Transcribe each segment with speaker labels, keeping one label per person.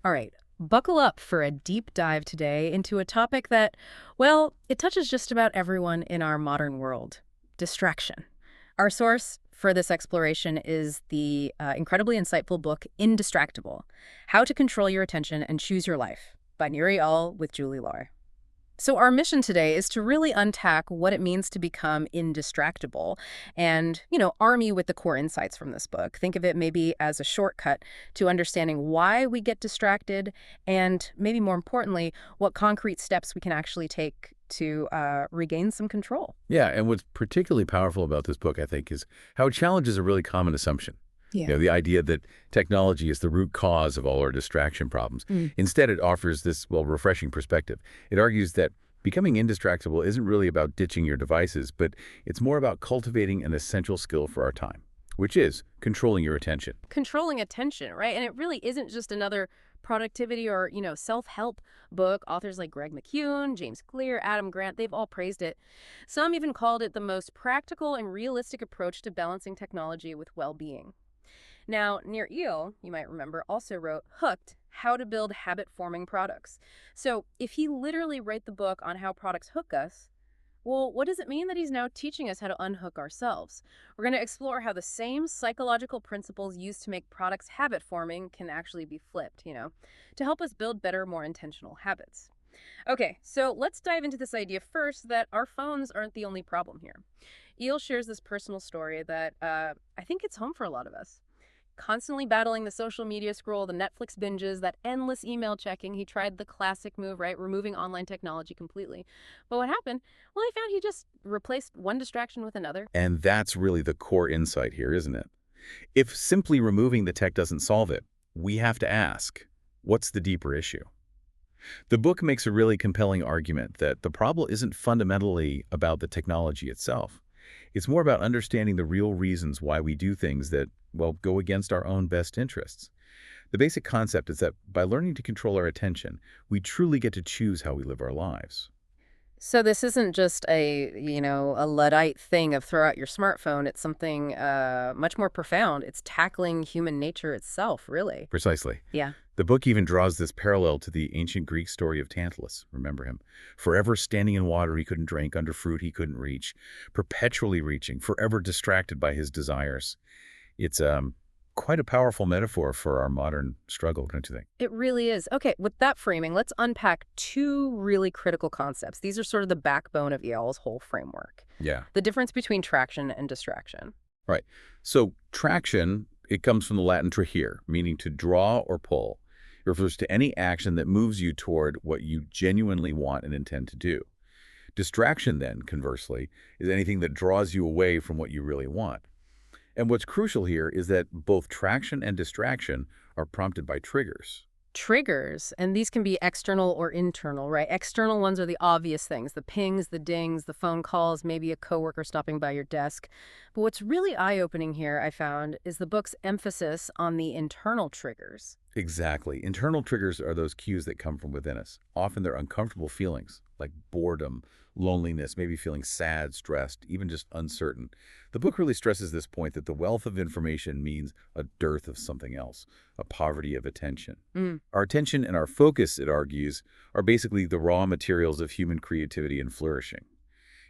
Speaker 1: All right, buckle up for a deep dive today into a topic that, well, it touches just about everyone in our modern world: distraction. Our source for this exploration is the incredibly insightful book Indistractable: How to Control Your Attention and Choose Your Life by Nir Eyal with Julie Lohr. So our mission today is to really unpack what it means to become indistractable and, arm you with the core insights from this book. Think of it maybe as a shortcut to understanding why we get distracted and, maybe more importantly, what concrete steps we can actually take to regain some control.
Speaker 2: Yeah, and what's particularly powerful about this book, I think, is how it challenges a really common assumption.
Speaker 1: Yeah.
Speaker 2: The idea that technology is the root cause of all our distraction problems. Instead, it offers this, well, refreshing perspective. It argues that becoming indistractable isn't really about ditching your devices, but it's more about cultivating an essential skill for our time, which is controlling your attention.
Speaker 1: Controlling attention, right? And it really isn't just another productivity or, self-help book. Authors like Greg McKeown, James Clear, Adam Grant, they've all praised it. Some even called it the most practical and realistic approach to balancing technology with well-being. Now, Nir Eyal, you might remember, also wrote Hooked: How to Build Habit-Forming Products. So if he literally wrote the book on how products hook us, well, what does it mean that he's now teaching us how to unhook ourselves? We're going to explore how the same psychological principles used to make products habit-forming can actually be flipped, to help us build better, more intentional habits. Okay, so let's dive into this idea first that our phones aren't the only problem here. Eyal shares this personal story that I think hits home for a lot of us. Constantly battling the social media scroll, the Netflix binges, that endless email checking. He tried the classic move, right? Removing online technology completely. But what happened? Well, he found he just replaced one distraction with another.
Speaker 2: And that's really the core insight here, isn't it? If simply removing the tech doesn't solve it, we have to ask, what's the deeper issue? The book makes a really compelling argument that the problem isn't fundamentally about the technology itself. It's more about understanding the real reasons why we do things that, well, go against our own best interests. The basic concept is that by learning to control our attention, we truly get to choose how we live our lives.
Speaker 1: So this isn't just a Luddite thing of throw out your smartphone. It's something much more profound. It's tackling human nature itself, really.
Speaker 2: Precisely.
Speaker 1: Yeah.
Speaker 2: The book even draws this parallel to the ancient Greek story of Tantalus. Remember him? Forever standing in water he couldn't drink, under fruit he couldn't reach, perpetually reaching, forever distracted by his desires. It's quite a powerful metaphor for our modern struggle, don't you think?
Speaker 1: It really is. Okay, with that framing, let's unpack two really critical concepts. These are sort of the backbone of Eyal's whole framework.
Speaker 2: Yeah.
Speaker 1: The difference between traction and distraction.
Speaker 2: Right. So traction, it comes from the Latin trahere, meaning to draw or pull. It refers to any action that moves you toward what you genuinely want and intend to do. Distraction, then, conversely, is anything that draws you away from what you really want. And what's crucial here is that both traction and distraction are prompted by triggers.
Speaker 1: Triggers, and these can be external or internal, right? External ones are the obvious things: the pings, the dings, the phone calls, maybe a coworker stopping by your desk. But what's really eye-opening here, I found, is the book's emphasis on the internal triggers.
Speaker 2: Exactly. Internal triggers are those cues that come from within us. Often they're uncomfortable feelings like boredom, loneliness, maybe feeling sad, stressed, even just uncertain. The book really stresses this point that the wealth of information means a dearth of something else, a poverty of attention. Our attention and our focus, it argues, are basically the raw materials of human creativity and flourishing.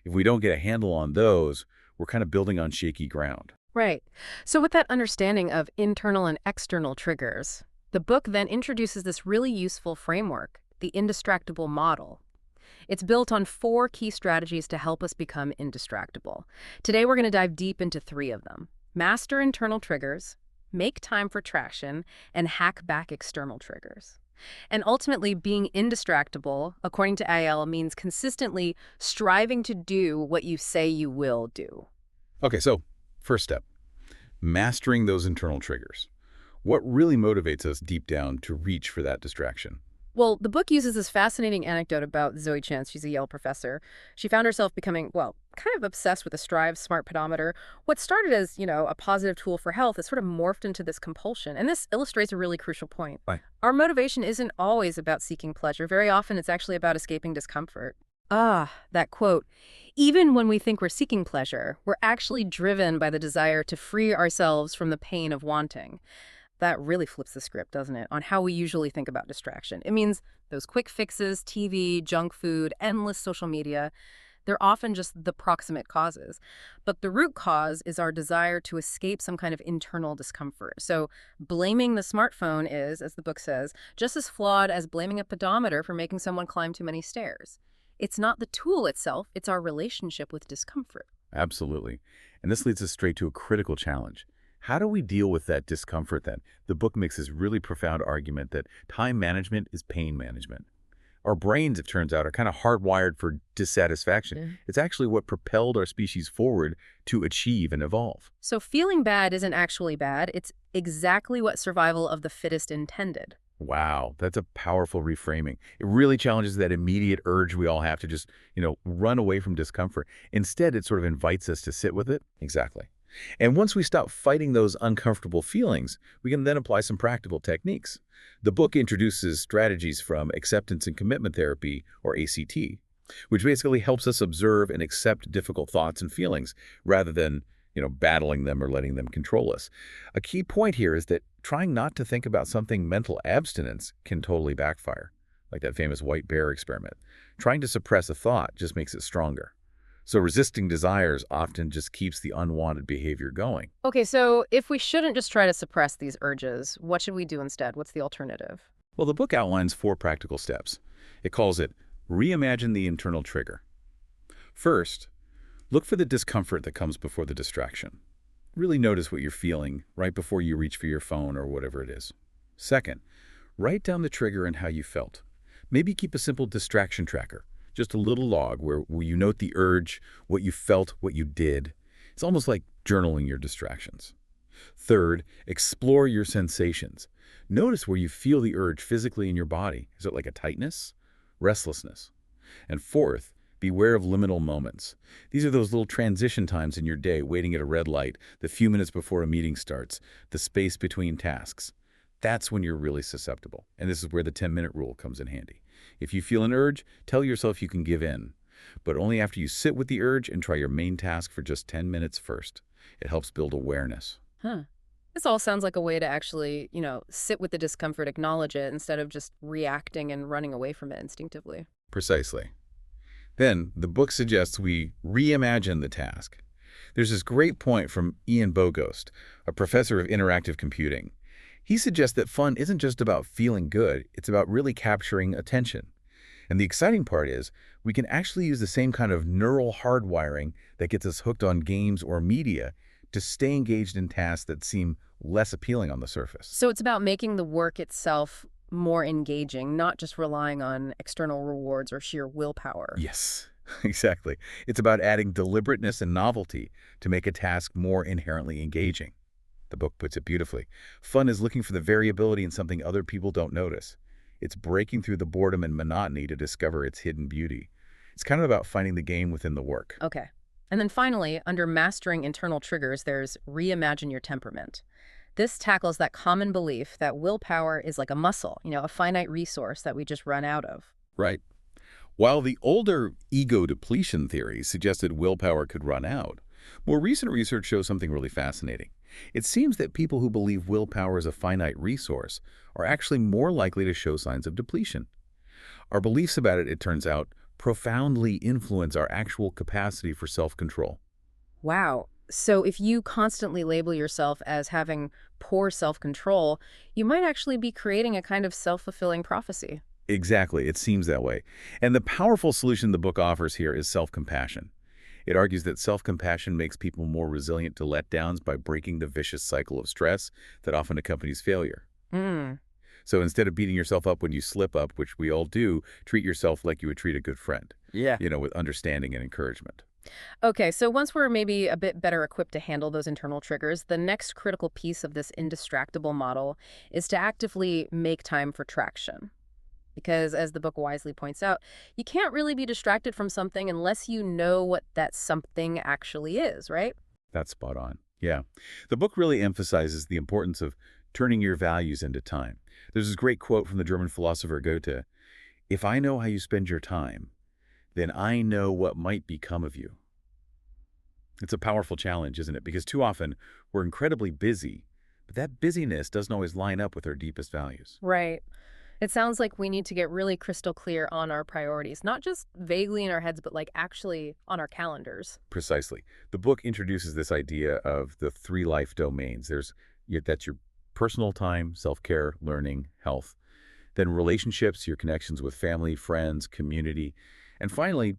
Speaker 2: If we don't get a handle on those, we're kind of building on shaky ground.
Speaker 1: Right. So with that understanding of internal and external triggers, the book then introduces this really useful framework, the Indistractable model. It's built on 4 key strategies to help us become indistractable. Today, we're going to dive deep into 3 of them: master internal triggers, make time for traction, and hack back external triggers. And ultimately, being indistractable, according to Eyal, means consistently striving to do what you say you will do.
Speaker 2: Okay, so first step, mastering those internal triggers. What really motivates us deep down to reach for that distraction?
Speaker 1: Well, the book uses this fascinating anecdote about Zoe Chance. She's a Yale professor. She found herself becoming, well, kind of obsessed with the Strive smart pedometer. What started as, a positive tool for health has sort of morphed into this compulsion. And this illustrates a really crucial point.
Speaker 2: Right.
Speaker 1: Our motivation isn't always about seeking pleasure. Very often, it's actually about escaping discomfort. That quote. Even when we think we're seeking pleasure, we're actually driven by the desire to free ourselves from the pain of wanting. That really flips the script, doesn't it, on how we usually think about distraction. It means those quick fixes, TV, junk food, endless social media, they're often just the proximate causes. But the root cause is our desire to escape some kind of internal discomfort. So blaming the smartphone is, as the book says, just as flawed as blaming a pedometer for making someone climb too many stairs. It's not the tool itself, it's our relationship with discomfort.
Speaker 2: Absolutely. And this leads us straight to a critical challenge. How do we deal with that discomfort then? The book makes this really profound argument that time management is pain management. Our brains, it turns out, are kind of hardwired for dissatisfaction.
Speaker 1: Yeah.
Speaker 2: It's actually what propelled our species forward to achieve and evolve.
Speaker 1: So feeling bad isn't actually bad, it's exactly what survival of the fittest intended.
Speaker 2: Wow, that's a powerful reframing. It really challenges that immediate urge we all have to just, run away from discomfort. Instead, it sort of invites us to sit with it. Exactly. And once we stop fighting those uncomfortable feelings, we can then apply some practical techniques. The book introduces strategies from acceptance and commitment therapy, or ACT, which basically helps us observe and accept difficult thoughts and feelings rather than, battling them or letting them control us. A key point here is that trying not to think about something mental abstinence can totally backfire, like that famous white bear experiment. Trying to suppress a thought just makes it stronger. So resisting desires often just keeps the unwanted behavior going.
Speaker 1: Okay, so if we shouldn't just try to suppress these urges, what should we do instead? What's the alternative?
Speaker 2: Well, the book outlines 4 practical steps. It calls it reimagine the internal trigger. First, look for the discomfort that comes before the distraction. Really notice what you're feeling right before you reach for your phone or whatever it is. Second, write down the trigger and how you felt. Maybe keep a simple distraction tracker, just a little log where you note the urge, what you felt, what you did. It's almost like journaling your distractions. Third, explore your sensations. Notice where you feel the urge physically in your body. Is it like a tightness? Restlessness? And fourth, beware of liminal moments. These are those little transition times in your day, waiting at a red light, the few minutes before a meeting starts, the space between tasks. That's when you're really susceptible. And this is where the 10-minute rule comes in handy. If you feel an urge, tell yourself you can give in, but only after you sit with the urge and try your main task for just 10 minutes first. It helps build awareness.
Speaker 1: Huh. This all sounds like a way to actually, sit with the discomfort, acknowledge it, instead of just reacting and running away from it instinctively.
Speaker 2: Precisely. Then, the book suggests we reimagine the task. There's this great point from Ian Bogost, a professor of interactive computing. He suggests that fun isn't just about feeling good, it's about really capturing attention. And the exciting part is, we can actually use the same kind of neural hardwiring that gets us hooked on games or media to stay engaged in tasks that seem less appealing on the surface.
Speaker 1: So it's about making the work itself more engaging, not just relying on external rewards or sheer willpower.
Speaker 2: Yes, exactly. It's about adding deliberateness and novelty to make a task more inherently engaging. The book puts it beautifully. Fun is looking for the variability in something other people don't notice. It's breaking through the boredom and monotony to discover its hidden beauty. It's kind of about finding the game within the work.
Speaker 1: Okay. And then finally, under mastering internal triggers, there's reimagine your temperament. This tackles that common belief that willpower is like a muscle, a finite resource that we just run out of.
Speaker 2: Right. While the older ego depletion theory suggested willpower could run out, more recent research shows something really fascinating. It seems that people who believe willpower is a finite resource are actually more likely to show signs of depletion. Our beliefs about it, it turns out, profoundly influence our actual capacity for self-control.
Speaker 1: Wow. So if you constantly label yourself as having poor self-control, you might actually be creating a kind of self-fulfilling prophecy.
Speaker 2: Exactly, it seems that way. And the powerful solution the book offers here is self-compassion. It argues that self-compassion makes people more resilient to letdowns by breaking the vicious cycle of stress that often accompanies failure.
Speaker 1: Mm.
Speaker 2: So instead of beating yourself up when you slip up, which we all do, treat yourself like you would treat a good friend.
Speaker 1: Yeah.
Speaker 2: With understanding and encouragement.
Speaker 1: Okay, so once we're maybe a bit better equipped to handle those internal triggers, the next critical piece of this indistractable model is to actively make time for traction. Because, as the book wisely points out, you can't really be distracted from something unless you know what that something actually is, right?
Speaker 2: That's spot on. Yeah. The book really emphasizes the importance of turning your values into time. There's this great quote from the German philosopher Goethe, "If I know how you spend your time, then I know what might become of you." It's a powerful challenge, isn't it? Because too often we're incredibly busy, But that busyness doesn't always line up with our deepest values.
Speaker 1: Right. It sounds like we need to get really crystal clear on our priorities, not just vaguely in our heads, but like actually on our calendars.
Speaker 2: Precisely. The book introduces this idea of the three life domains. That's your personal time, self-care, learning, health. Then relationships, your connections with family, friends, community. And finally,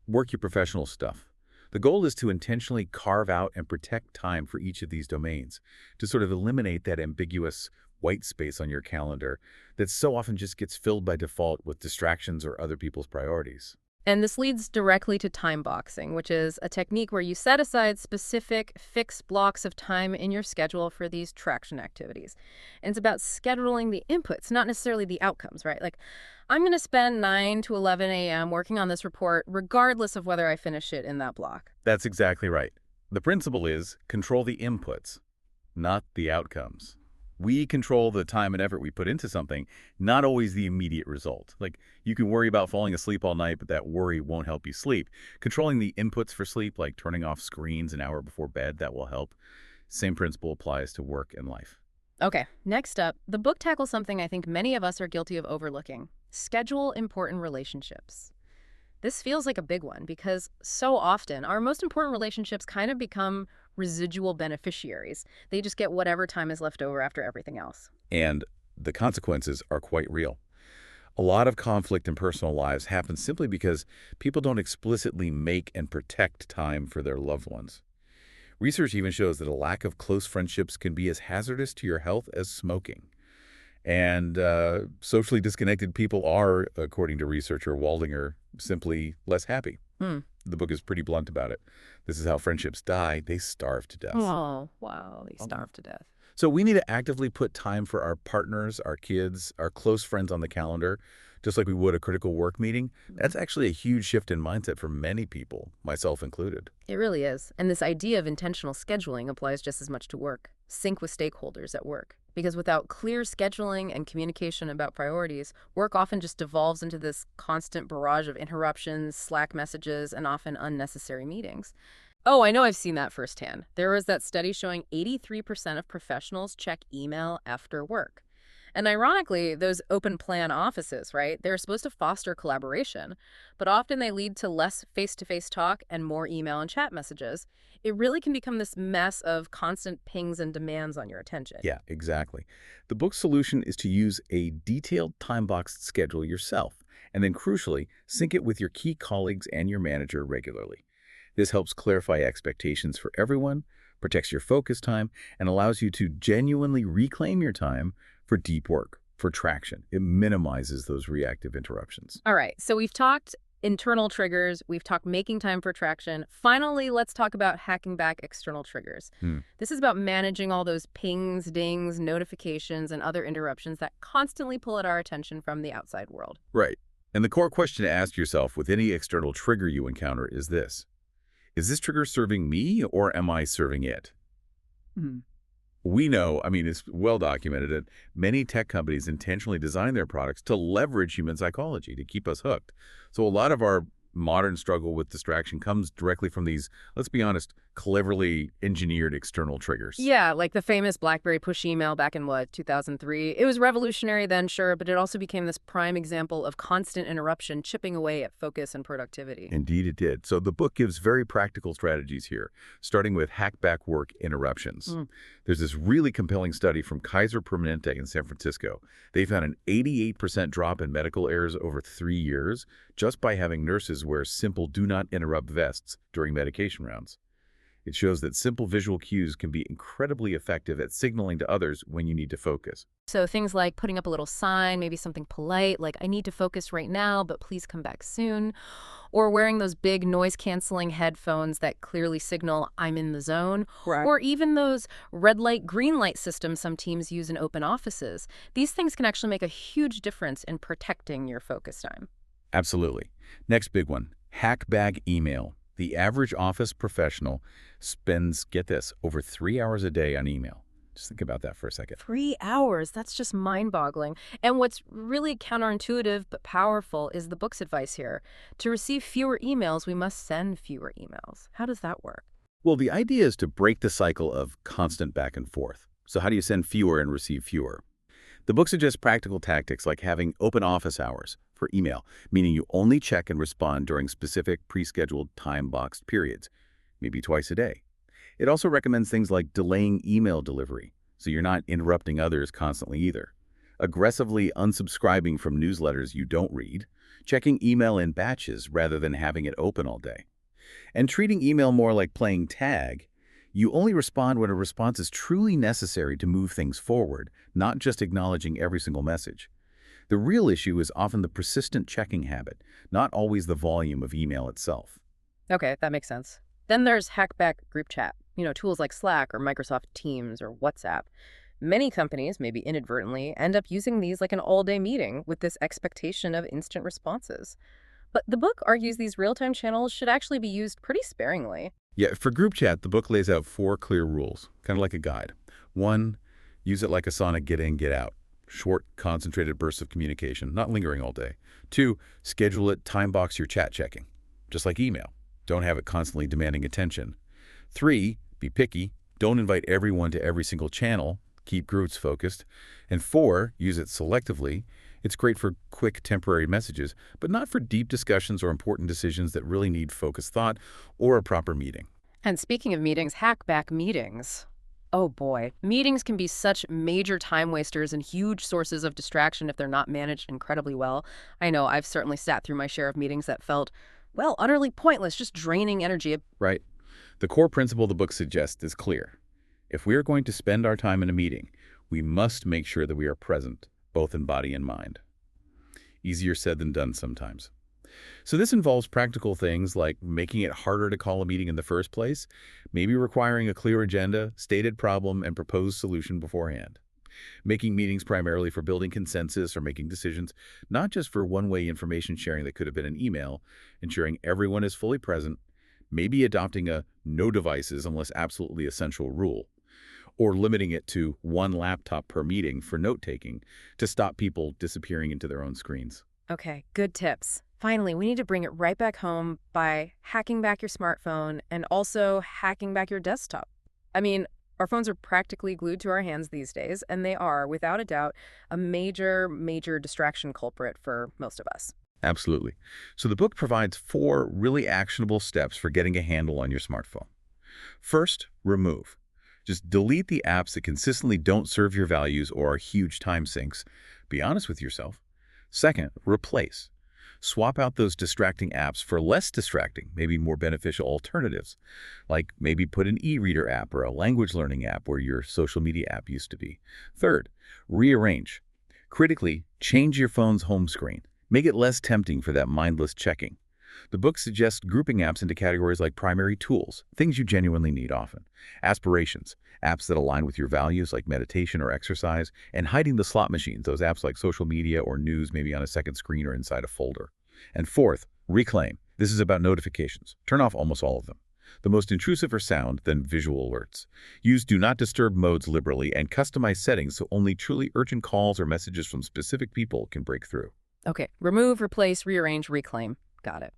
Speaker 2: work your professional stuff. The goal is to intentionally carve out and protect time for each of these domains, to sort of eliminate that ambiguous white space on your calendar that so often just gets filled by default with distractions or other people's priorities.
Speaker 1: And this leads directly to time boxing, which is a technique where you set aside specific fixed blocks of time in your schedule for these traction activities. And it's about scheduling the inputs, not necessarily the outcomes, right? Like, I'm going to spend 9 to 11 a.m. working on this report, regardless of whether I finish it in that block.
Speaker 2: That's exactly right. The principle is control the inputs, not the outcomes. We control the time and effort we put into something, not always the immediate result. Like, you can worry about falling asleep all night, but that worry won't help you sleep. Controlling the inputs for sleep, like turning off screens an hour before bed, that will help. Same principle applies to work and life.
Speaker 1: Okay, next up, the book tackles something I think many of us are guilty of overlooking: schedule important relationships. This feels like a big one because so often our most important relationships kind of become residual beneficiaries. They just get whatever time is left over after everything else.
Speaker 2: And the consequences are quite real. A lot of conflict in personal lives happens simply because people don't explicitly make and protect time for their loved ones. Research even shows that a lack of close friendships can be as hazardous to your health as smoking. And socially disconnected people are, according to researcher Waldinger, simply less happy.
Speaker 1: Hmm.
Speaker 2: The book is pretty blunt about it. This is how friendships die. They starve to death.
Speaker 1: Oh, wow, they starve to death.
Speaker 2: So we need to actively put time for our partners, our kids, our close friends on the calendar, just like we would a critical work meeting. That's actually a huge shift in mindset for many people, myself included.
Speaker 1: It really is. And this idea of intentional scheduling applies just as much to work. Sync with stakeholders at work. Because without clear scheduling and communication about priorities, work often just devolves into this constant barrage of interruptions, Slack messages, and often unnecessary meetings. Oh, I know I've seen that firsthand. There was that study showing 83% of professionals check email after work. And ironically, those open plan offices, right, they're supposed to foster collaboration, but often they lead to less face-to-face talk and more email and chat messages. It really can become this mess of constant pings and demands on your attention.
Speaker 2: Yeah, exactly. The book's solution is to use a detailed time-boxed schedule yourself, and then crucially, sync it with your key colleagues and your manager regularly. This helps clarify expectations for everyone, protects your focus time, and allows you to genuinely reclaim your time for deep work, for traction. It minimizes those reactive interruptions.
Speaker 1: All right, so we've talked internal triggers, we've talked making time for traction. Finally, let's talk about hacking back external triggers. This is about managing all those pings, dings, notifications, and other interruptions that constantly pull at our attention from the outside world.
Speaker 2: Right. And the core question to ask yourself with any external trigger you encounter is this: is this trigger serving me or am I serving it? We know, it's well documented that many tech companies intentionally design their products to leverage human psychology to keep us hooked. So a lot of our modern struggle with distraction comes directly from these, let's be honest, cleverly engineered external triggers.
Speaker 1: Yeah, like the famous BlackBerry push email back in, 2003. It was revolutionary then, sure, but it also became this prime example of constant interruption chipping away at focus and productivity.
Speaker 2: Indeed it did. So the book gives very practical strategies here, starting with hack back work interruptions. There's this really compelling study from Kaiser Permanente in San Francisco. They found an 88% drop in medical errors over 3 years just by having nurses wear simple do not interrupt vests during medication rounds. It shows that simple visual cues can be incredibly effective at signaling to others when you need to focus.
Speaker 1: So things like putting up a little sign, maybe something polite, like, I need to focus right now, but please come back soon. Or wearing those big noise-canceling headphones that clearly signal I'm in the zone.
Speaker 3: Right.
Speaker 1: Or even those red light, green light systems some teams use in open offices. These things can actually make a huge difference in protecting your focus time.
Speaker 2: Absolutely. Next big one, hack back email. The average office professional spends, get this, over 3 hours a day on email. Just think about that for a second.
Speaker 1: 3 hours, that's just mind-boggling. And what's really counterintuitive but powerful is the book's advice here. To receive fewer emails, we must send fewer emails. How does that work?
Speaker 2: Well, the idea is to break the cycle of constant back and forth. So how do you send fewer and receive fewer? The book suggests practical tactics like having open office hours for email, meaning you only check and respond during specific pre-scheduled time-boxed periods, maybe twice a day. It also recommends things like delaying email delivery, so you're not interrupting others constantly either. Aggressively unsubscribing from newsletters you don't read, checking email in batches rather than having it open all day, and treating email more like playing tag. You only respond when a response is truly necessary to move things forward, not just acknowledging every single message. The real issue is often the persistent checking habit, not always the volume of email itself.
Speaker 1: Okay, that makes sense. Then there's hackback group chat, tools like Slack or Microsoft Teams or WhatsApp. Many companies, maybe inadvertently, end up using these like an all-day meeting with this expectation of instant responses. But the book argues these real-time channels should actually be used pretty sparingly.
Speaker 2: Yeah, for group chat, the book lays out 4 clear rules, kind of like a guide. 1, use it like a sonic get in, get out. Short, concentrated bursts of communication, not lingering all day. 2, schedule it, time box your chat checking, just like email. Don't have it constantly demanding attention. 3, be picky. Don't invite everyone to every single channel. Keep groups focused. And 4, use it selectively. It's great for quick, temporary messages, but not for deep discussions or important decisions that really need focused thought or a proper meeting.
Speaker 1: And speaking of meetings, hackback meetings. Oh boy, meetings can be such major time wasters and huge sources of distraction if they're not managed incredibly well. I know I've certainly sat through my share of meetings that felt, well, utterly pointless, just draining energy.
Speaker 2: Right? The core principle the book suggests is clear. If we are going to spend our time in a meeting, we must make sure that we are present, both in body and mind. Easier said than done sometimes. So this involves practical things like making it harder to call a meeting in the first place, maybe requiring a clear agenda, stated problem, and proposed solution beforehand. Making meetings primarily for building consensus or making decisions, not just for one-way information sharing that could have been an email, ensuring everyone is fully present, maybe adopting a no devices unless absolutely essential rule, or limiting it to 1 laptop per meeting for note-taking to stop people disappearing into their own screens.
Speaker 1: Okay, good tips. Finally, we need to bring it right back home by hacking back your smartphone and also hacking back your desktop. I mean, our phones are practically glued to our hands these days, and they are, without a doubt, a major distraction culprit for most of us.
Speaker 2: Absolutely. So the book provides 4 really actionable steps for getting a handle on your smartphone. First, remove. Just delete the apps that consistently don't serve your values or are huge time sinks. Be honest with yourself. Second, replace. Swap out those distracting apps for less distracting, maybe more beneficial alternatives, like maybe put an e-reader app or a language learning app where your social media app used to be. Third, rearrange. Critically, change your phone's home screen. Make it less tempting for that mindless checking. The book suggests grouping apps into categories like primary tools, things you genuinely need often, aspirations, apps that align with your values like meditation or exercise, and hiding the slot machines, those apps like social media or news maybe on a second screen or inside a folder. And fourth, reclaim. This is about notifications. Turn off almost all of them. The most intrusive are sound, then visual alerts. Use do not disturb modes liberally and customize settings so only truly urgent calls or messages from specific people can break through.
Speaker 1: Okay, remove, replace, rearrange, reclaim. Got it.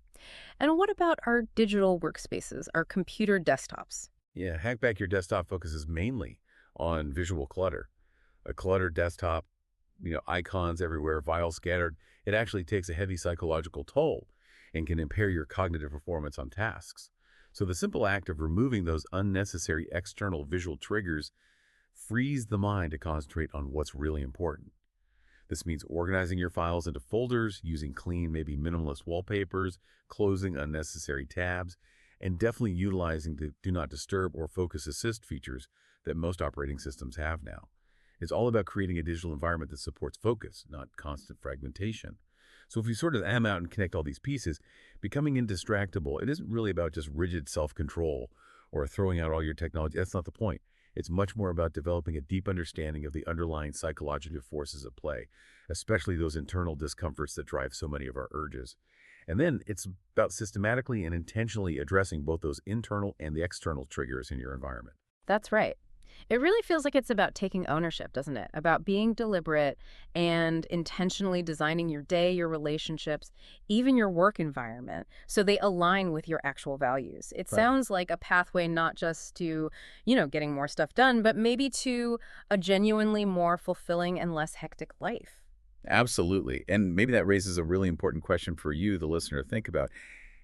Speaker 1: And what about our digital workspaces, our computer desktops?
Speaker 2: Yeah, Hack Back Your Desktop focuses mainly on visual clutter. A cluttered desktop, icons everywhere, files scattered, it actually takes a heavy psychological toll and can impair your cognitive performance on tasks. So the simple act of removing those unnecessary external visual triggers frees the mind to concentrate on what's really important. This means organizing your files into folders, using clean, maybe minimalist wallpapers, closing unnecessary tabs, and definitely utilizing the Do Not Disturb or Focus Assist features that most operating systems have now. It's all about creating a digital environment that supports focus, not constant fragmentation. So if you sort of am out and connect all these pieces, becoming indistractable, it isn't really about just rigid self-control or throwing out all your technology. That's not the point. It's much more about developing a deep understanding of the underlying psychological forces at play, especially those internal discomforts that drive so many of our urges. And then it's about systematically and intentionally addressing both those internal and the external triggers in your environment.
Speaker 1: That's right. It really feels like it's about taking ownership, doesn't it? About being deliberate and intentionally designing your day, your relationships, even your work environment, so they align with your actual values. It
Speaker 2: Right.
Speaker 1: sounds like a pathway not just to, getting more stuff done, but maybe to a genuinely more fulfilling and less hectic life.
Speaker 2: Absolutely. And maybe that raises a really important question for you, the listener, to think about.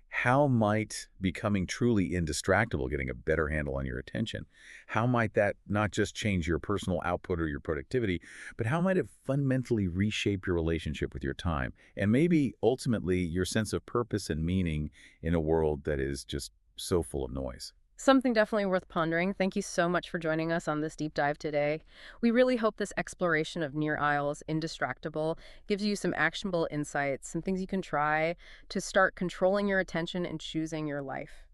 Speaker 2: How might becoming truly indistractable, getting a better handle on your attention, how might that not just change your personal output or your productivity, but how might it fundamentally reshape your relationship with your time and maybe ultimately your sense of purpose and meaning in a world that is just so full of noise?
Speaker 1: Something definitely worth pondering. Thank you so much for joining us on this deep dive today. We really hope this exploration of Nir Eyal's Indistractable gives you some actionable insights, some things you can try to start controlling your attention and choosing your life.